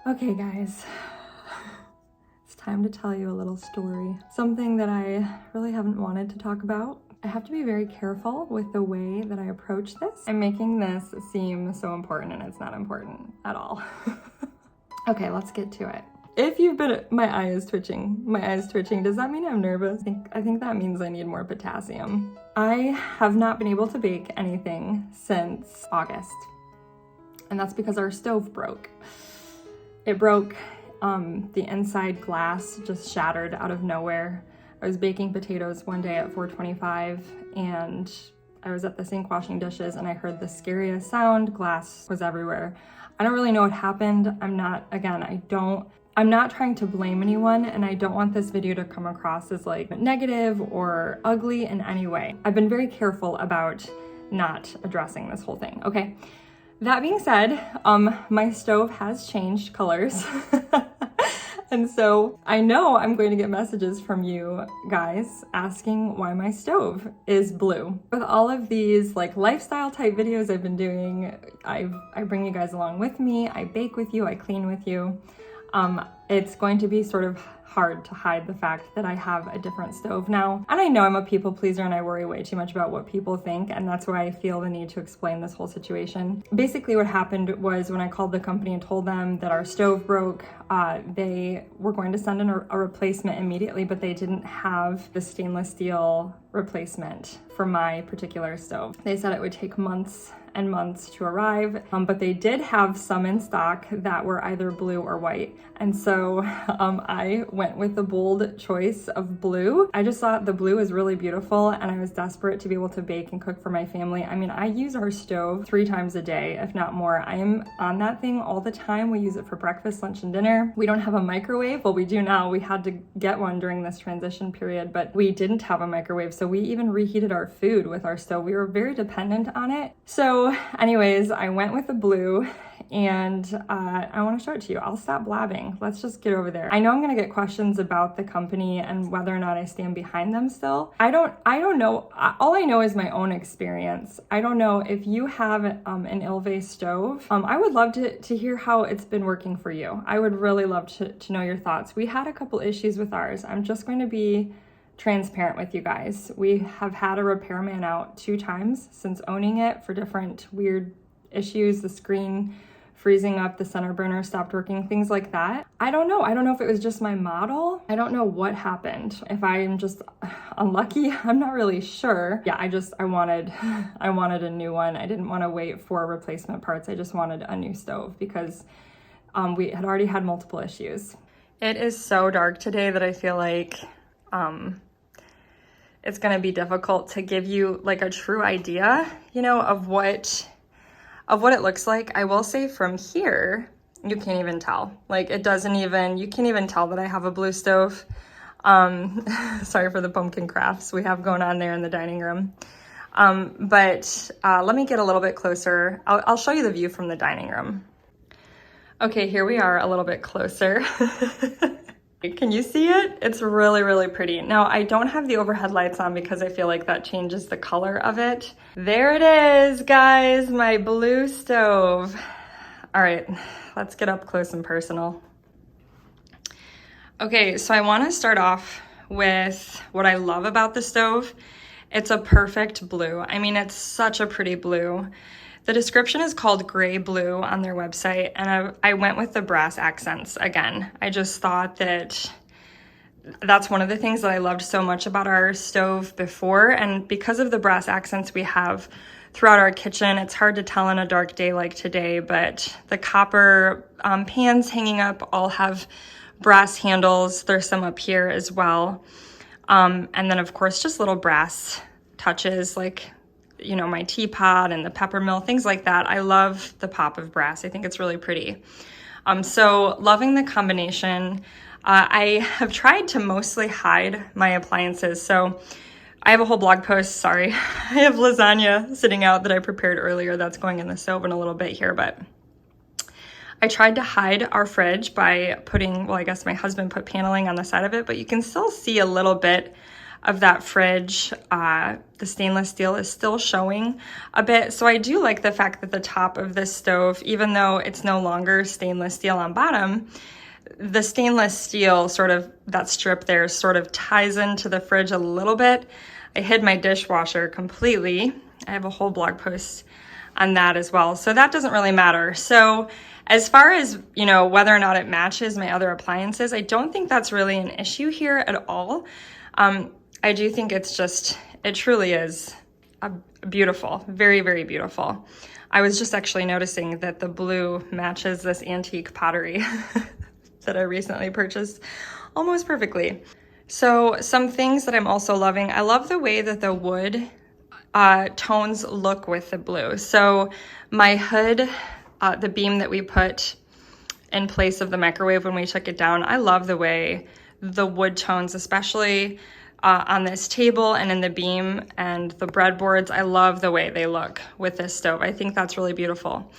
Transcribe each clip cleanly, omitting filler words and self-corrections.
Okay guys, it's time to tell you a little story. Something that I really haven't wanted to talk about. I have to be very careful with the way that I approach this. I'm making this seem so important and it's not important at all. Okay, let's get to it. If you've been, my eye is twitching. Does that mean I'm nervous? I think that means I need more potassium. I have not been able to bake anything since August. And that's because our stove broke. It broke, the inside glass just shattered out of nowhere. I was baking potatoes one day at 425 and I was at the sink washing dishes and I heard the scariest sound. Glass was everywhere. I don't really know what happened. I'm not trying to blame anyone and I don't want this video to come across as like negative or ugly in any way. I've been very careful about not addressing this whole thing, okay? That being said, my stove has changed colors. And so I know I'm going to get messages from you guys asking why my stove is blue. With all of these like lifestyle type videos I've been doing, I bring you guys along with me, I bake with you, I clean with you. It's going to be sort of hard to hide the fact that I have a different stove now. And I know I'm a people pleaser and I worry way too much about what people think, and that's why I feel the need to explain this whole situation. Basically what happened was when I called the company and told them that our stove broke, they were going to send in a replacement immediately, but they didn't have the stainless steel replacement for my particular stove. They said it would take months and months to arrive, but they did have some in stock that were either blue or white. And so I went with the bold choice of blue. I just thought the blue is really beautiful and I was desperate to be able to bake and cook for my family. I mean, I use our stove 3 times a day, if not more. I am on that thing all the time. We use it for breakfast, lunch, and dinner. We don't have a microwave. Well, we do now. We had to get one during this transition period, but we didn't have a microwave. So we even reheated our food with our stove. We were very dependent on it. So anyways, I went with the blue and I want to show it to you. I'll stop blabbing. Let's just get over there. I know I'm going to get questions about the company and whether or not I stand behind them still. I don't know. All I know is my own experience. I don't know if you have an Ilve stove. I would love to hear how it's been working for you. I would really love to know your thoughts. We had a couple issues with ours. I'm just going to be transparent with you guys. We have had a repairman out 2 times since owning it for different weird issues. The screen freezing up, the center burner stopped working, things like that. I don't know if it was just my model. I don't know what happened. If I am just unlucky, I'm not really sure. Yeah, I wanted a new one. I didn't want to wait for replacement parts. I just wanted a new stove because we had already had multiple issues. It is so dark today that I feel like it's gonna be difficult to give you like a true idea, you know, of what it looks like. I will say from here, you can't even tell. Like you can't even tell that I have a blue stove. Sorry for the pumpkin crafts we have going on there in the dining room. But let me get a little bit closer. I'll show you the view from the dining room. Okay, here we are a little bit closer. Can you see it? It's really, really pretty. Now, I don't have the overhead lights on because I feel like that changes the color of it. There it is, guys, my blue stove. All right, let's get up close and personal. Okay, so I want to start off with what I love about the stove. It's a perfect blue. I mean, it's such a pretty blue. The description is called gray blue on their website, and I went with the brass accents again. I just thought that's one of the things that I loved so much about our stove before, and because of the brass accents we have throughout our kitchen, it's hard to tell on a dark day like today, but the copper pans hanging up all have brass handles. There's some up here as well. And then of course, just little brass touches like, you know, my teapot and the pepper mill, things like that. I love the pop of brass. I think it's really pretty. So loving the combination. I have tried to mostly hide my appliances. So I have a whole blog post, sorry. I have lasagna sitting out that I prepared earlier. That's going in the stove in a little bit here, but I tried to hide our fridge by putting, well, I guess my husband put paneling on the side of it, but you can still see a little bit of that fridge, the stainless steel is still showing a bit. So I do like the fact that the top of this stove, even though it's no longer stainless steel on bottom, the stainless steel sort of, that strip there sort of ties into the fridge a little bit. I hid my dishwasher completely. I have a whole blog post on that as well. So that doesn't really matter. So as far as, you know, whether or not it matches my other appliances, I don't think that's really an issue here at all. I do think it's just, it truly is beautiful, very, very beautiful. I was just actually noticing that the blue matches this antique pottery that I recently purchased almost perfectly. So some things that I'm also loving, I love the way that the wood tones look with the blue. So my hood, the beam that we put in place of the microwave when we took it down, I love the way the wood tones, especially on this table and in the beam and the breadboards, I love the way they look with this stove. I think that's really beautiful.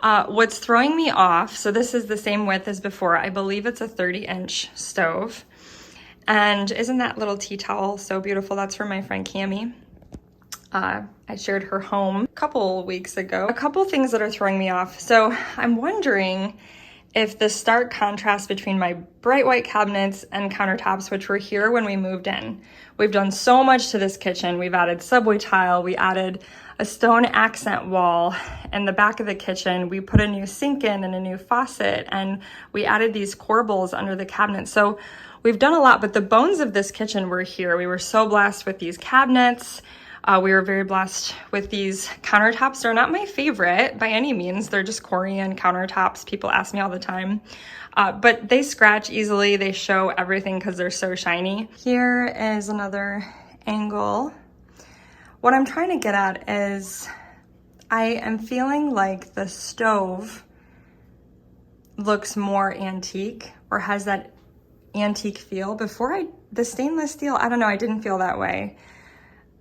What's throwing me off, so this is the same width as before. I believe it's a 30-inch stove. And isn't that little tea towel so beautiful? That's from my friend Cami. I shared her home a couple weeks ago. A couple things that are throwing me off. So I'm wondering if the stark contrast between my bright white cabinets and countertops, which were here when we moved in. We've done so much to this kitchen. We've added subway tile, we added a stone accent wall in the back of the kitchen. We put a new sink in and a new faucet, and we added these corbels under the cabinet. So we've done a lot, but the bones of this kitchen were here. We were so blessed with these cabinets. We were very blessed with these countertops. They're not my favorite by any means. They're just Korean countertops. People ask me all the time. But they scratch easily. They show everything because they're so shiny. Here is another angle. What I'm trying to get at is I am feeling like the stove looks more antique or has that antique feel. Before the stainless steel, I don't know, I didn't feel that way.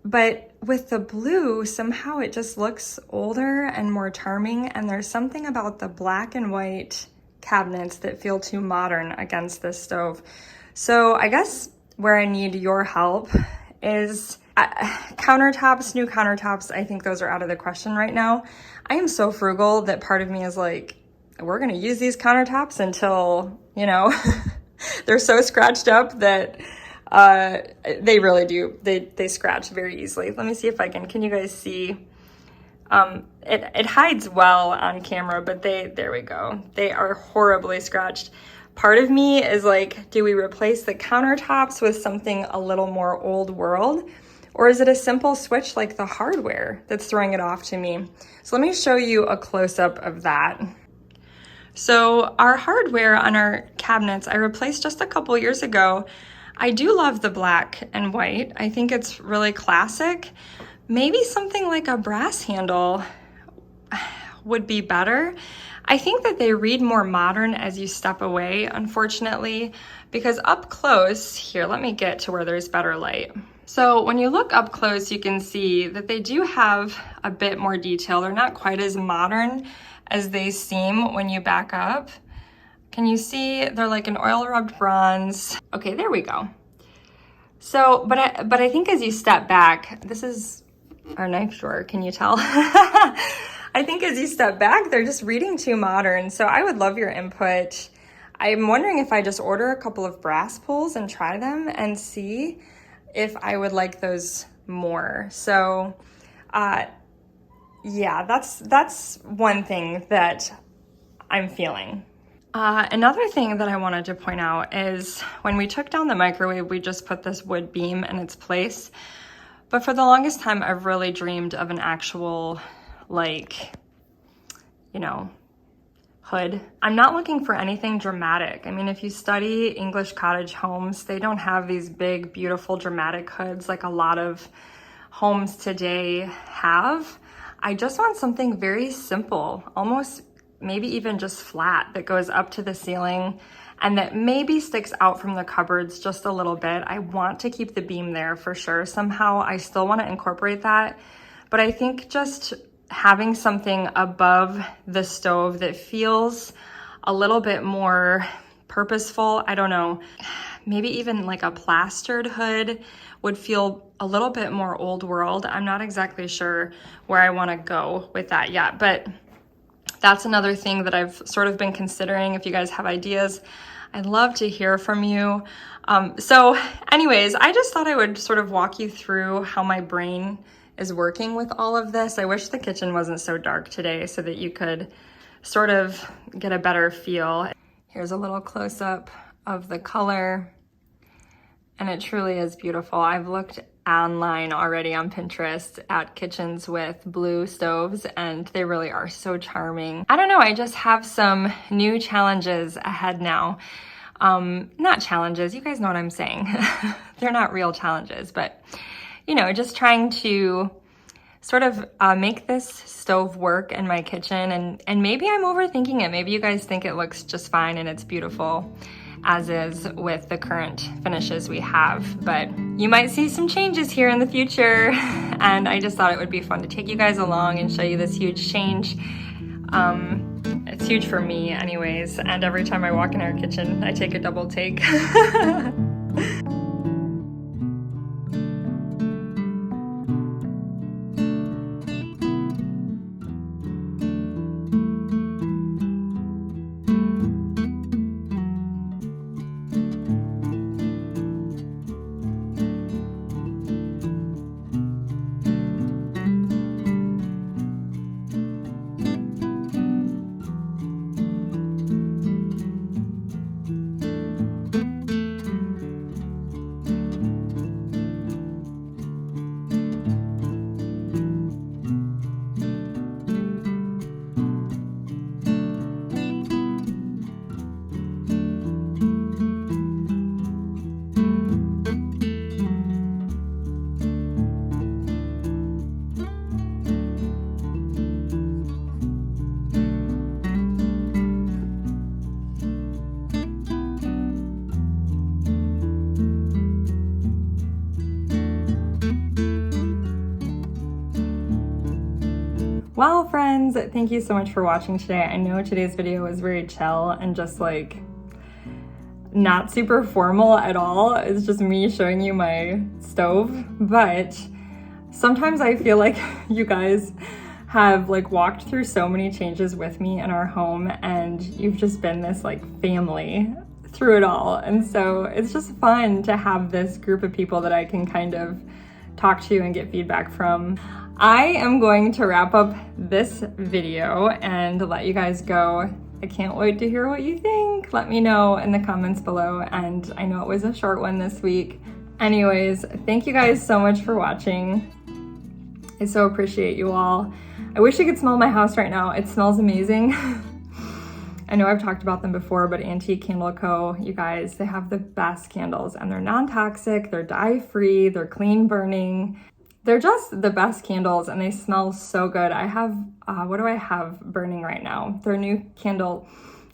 But with the blue, somehow it just looks older and more charming. And there's something about the black and white cabinets that feel too modern against this stove. So I guess where I need your help is countertops, new countertops. I think those are out of the question right now. I am so frugal that part of me is like, we're going to use these countertops until, you know, they're so scratched up that they really do. They scratch very easily. Let me see if can you guys see? It hides well on camera, but there we go. They are horribly scratched. Part of me is like, do we replace the countertops with something a little more old world? Or is it a simple switch like the hardware that's throwing it off to me? So let me show you a close-up of that. So our hardware on our cabinets, I replaced just a couple years ago. I do love the black and white. I think it's really classic. Maybe something like a brass handle would be better. I think that they read more modern as you step away, unfortunately, because up close, here, let me get to where there's better light. So when you look up close, you can see that they do have a bit more detail. They're not quite as modern as they seem when you back up. Can you see? They're like an oil rubbed bronze. Okay, there we go. So, but I think as you step back, this is our knife drawer, can you tell? I think as you step back, they're just reading too modern. So I would love your input. I'm wondering if I just order a couple of brass pulls and try them and see if I would like those more. So yeah, that's one thing that I'm feeling. Another thing that I wanted to point out is when we took down the microwave, we just put this wood beam in its place. But for the longest time, I've really dreamed of an actual, like, you know, hood. I'm not looking for anything dramatic. I mean, if you study English cottage homes, they don't have these big, beautiful, dramatic hoods like a lot of homes today have. I just want something very simple, almost maybe even just flat, that goes up to the ceiling and that maybe sticks out from the cupboards just a little bit. I want to keep the beam there for sure. Somehow I still want to incorporate that, but I think just having something above the stove that feels a little bit more purposeful, I don't know. maybe even like a plastered hood would feel a little bit more old world. I'm not exactly sure where I want to go with that yet, but that's another thing that I've sort of been considering. If you guys have ideas, I'd love to hear from you. So anyways, I just thought I would sort of walk you through how my brain is working with all of this. I wish the kitchen wasn't so dark today so that you could sort of get a better feel. Here's a little close-up of the color, and it truly is beautiful. I've looked online already on Pinterest at kitchens with blue stoves, and they really are so charming. I don't know, I just have some new challenges ahead now. Not challenges, you guys know what I'm saying. They're not real challenges, but you know, just trying to sort of make this stove work in my kitchen, and maybe I'm overthinking it. Maybe you guys think it looks just fine and it's beautiful as is with the current finishes we have, but you might see some changes here in the future, and I just thought it would be fun to take you guys along and show you this huge change. It's huge for me anyways, and every time I walk in our kitchen, I take a double take. Well, friends, thank you so much for watching today. I know today's video was very chill and just like not super formal at all. It's just me showing you my stove, but sometimes I feel like you guys have like walked through so many changes with me in our home, and you've just been this like family through it all. And so it's just fun to have this group of people that I can kind of talk to and get feedback from. I am going to wrap up this video and let you guys go. I can't wait to hear what you think. Let me know in the comments below, and I know it was a short one this week. Anyways, thank you guys so much for watching. I so appreciate you all. I wish you could smell my house right now. It smells amazing. I know I've talked about them before, but Antique Candle Co., you guys, they have the best candles, and they're non-toxic, they're dye-free, they're clean burning. They're just the best candles, and they smell so good. I have, what do I have burning right now? Their new candle,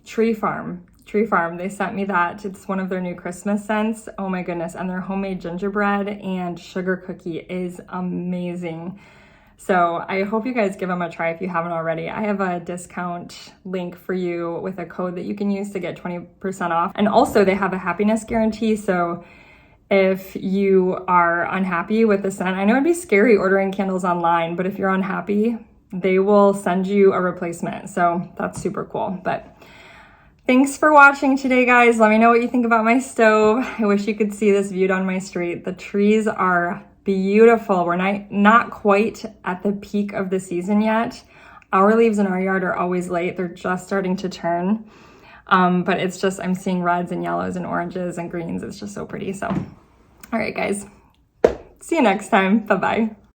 Tree Farm. They sent me that. It's one of their new Christmas scents. Oh my goodness. And their homemade gingerbread and sugar cookie is amazing. So I hope you guys give them a try if you haven't already. I have a discount link for you with a code that you can use to get 20% off. And also they have a happiness guarantee. So if you are unhappy with the scent, I know it'd be scary ordering candles online, but if you're unhappy, they will send you a replacement. So that's super cool. But thanks for watching today, guys. Let me know what you think about my stove. I wish you could see this viewed on my street. The trees are beautiful. We're not quite at the peak of the season yet. Our leaves in our yard are always late. They're just starting to turn. But it's just, I'm seeing reds and yellows and oranges and greens. It's just so pretty. So, all right, guys, see you next time. Bye-bye.